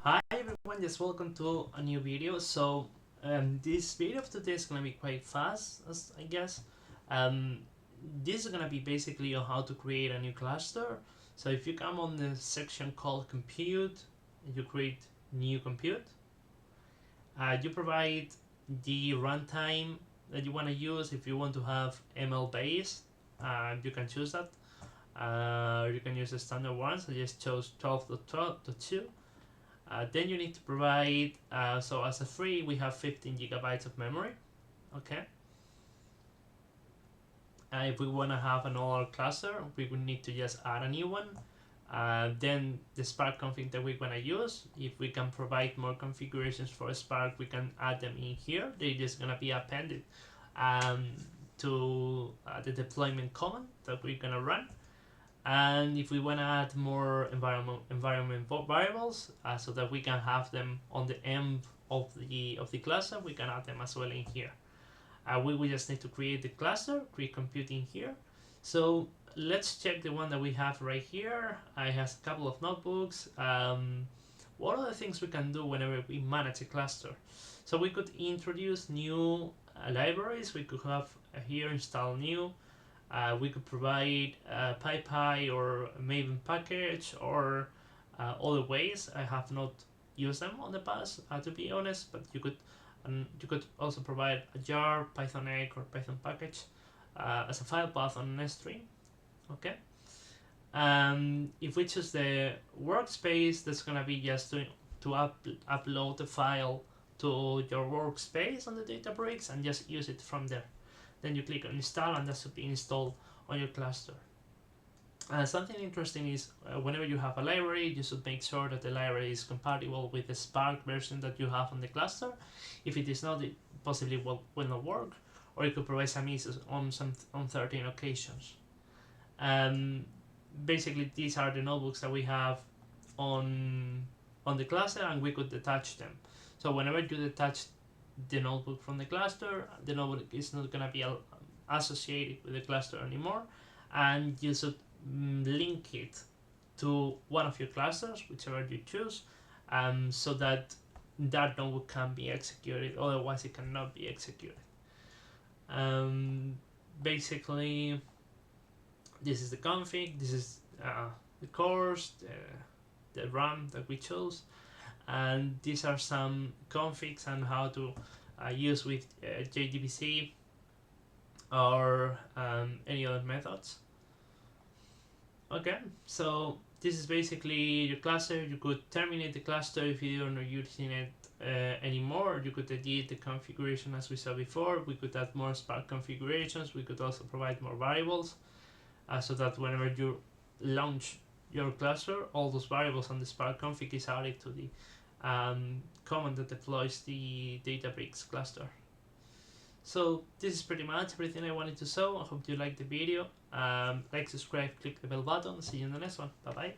Hi everyone, just welcome to a new video. This video of today is gonna be quite fast, as I guess. Um, this is gonna be basically on how to create a new cluster. So if you come on the section called compute, you create new compute. You provide the runtime that you want to use. If you want to have ML based, you can choose that. You can use the standard one, so just chose 12.12.2. Then you need to provide, so as a free, we have 15 gigabytes of memory. Okay. If we want to have another cluster, we would need to just add a new one. Then the Spark config that we're going to use, if we can provide more configurations for Spark, we can add them in here. They're just going to be appended to the deployment command that we're going to run. And if we want to add more environment variables, so that we can have them on the end of the cluster, we can add them as well in here. We just need to create the cluster, create compute in here. So let's check the one that we have right here. I have a couple of notebooks. What are the things we can do whenever we manage a cluster? So we could introduce new libraries. We could have here install new. We could provide PyPy or Maven package or other ways. I have not used them on the past, to be honest, but you could also provide a jar, Python egg, or Python package as a file path on an S3. Okay. If we choose the workspace, that's gonna be just to upload the file to your workspace on the Databricks and just use it from there. Then you click on install and that should be installed on your cluster. Something interesting is whenever you have a library, you should make sure that the library is compatible with the Spark version that you have on the cluster. If it is not, it possibly will not work, or it could provide some issues on 13 occasions. Basically, these are the notebooks that we have on the cluster, and we could detach them. So whenever you detach the notebook from the cluster, the notebook is not going to be associated with the cluster anymore, and you should link it to one of your clusters, whichever you choose, so that that notebook can be executed, otherwise it cannot be executed. Basically, this is the config, this is the cores, the RAM that we chose, and these are some configs and how to use with JDBC or any other methods. Okay, so this is basically your cluster. You could terminate the cluster if you're not using it anymore. You could edit the configuration as we saw before. We could add more Spark configurations. We could also provide more variables so that whenever you launch your cluster, all those variables on the Spark config is added to the command that deploys the Databricks cluster. So this is pretty much everything I wanted to show. I hope you liked the video. Like, subscribe, click the bell button. See you in the next one. Bye bye.